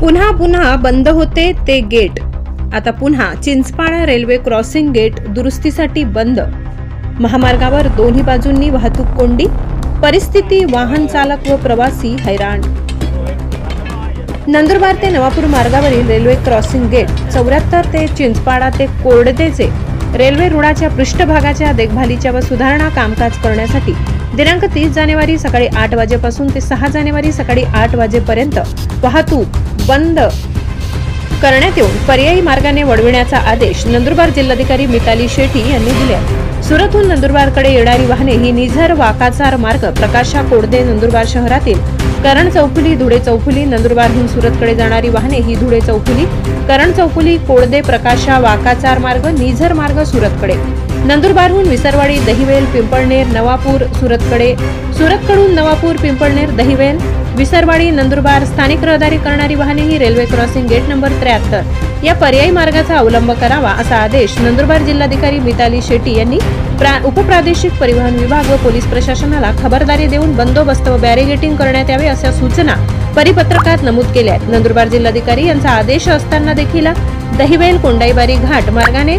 पुन्हा पुन्हा बंद होते ते गेट। आता पुन्हा चिंचपाडा रेल्वे क्रॉसिंग गेट दुरुस्तीसाठी बंद। महामार्गावर दोन्ही बाजूंनी वाहतूक कोंडी, परिस्थिती वाहन चालक व प्रवासी हैराण। नंदुरबार ते नवापूर मार्गावरील रेल्वे क्रॉसिंग गेट 74 ते चिंचपाडा ते कोरडतेचे रेल्वे रुळाच्या पृष्ठभागाच्या देखभालीच्या व सुधारणा कामकाज करण्यासाठी दिनांक 30 जानेवारी सकाळी 8 वाजेपासून ते 6 जानेवारी सकाळी 8 वाजेपर्यंत वाहतूक बंद करण्यात येऊन पर्यायी मार्गाने वळविण्याचा आदेश नंदुरबार जिल्हाधिकारी मिताली शेट्टी यांनी दिले। सुरतहून नंदुरबारकडे येणारी वाहने ही निझर वाकाचार मार्ग, प्रकाशा कोडदे नंदुरबार शहरातील करण चौफुली धुळे चौफुली, नंदुरबारहून सुरतकडे जाणारी वाहने ही धुळे चौफुली, करण चौफुली, कोडदे, प्रकाशा वाकाचार मार्ग, निझर मार्ग सुरतकडे, नंदुरबारहून विसरवाडी, दहिवेल, पिंपळनेर, नवापूर सुरतकडे, सुरतकडून नवापूर, पिंपळनेर, दहिवेल, विसरवाडी, नंदुरबार स्थानिक रहदारी करणारी वाहने ही रेल्वे क्रॉसिंग गेट नंबर 73 या पर्यायी मार्गाचा अवलंब करावा असा आदेश नंदुरबार जिल्हाधिकारी मिताली शेट्टी यांनी उपप्रादेशिक परिवहन विभाग व पोलीस प्रशासनाला खबरदारी देऊन बंदोबस्त व बॅरिगेटिंग करण्यात यावे अशा सूचना परिपत्रकात नमूद केल्या आहेत। नंदुरबार जिल्हाधिकारी यांचा आदेश असताना देखील दहिवेल कोंडाईबारी घाट मार्गाने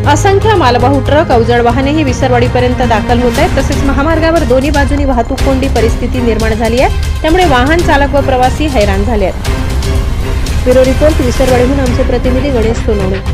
असंख्य मालवाहू ट्रक, अवजड वाहने ही विसरवाडीपर्यंत दाखल होत आहेत। तसेच महामार्गावर दोन्ही बाजूनी वाहतूक कोंडी परिस्थिती निर्माण झाली आहे, त्यामुळे वाहन चालक व प्रवासी हैराण झाले आहेत। ब्युरो रिपोर्ट, विसरवाडीहून आमचे प्रतिनिधी गणेश सोनवणे।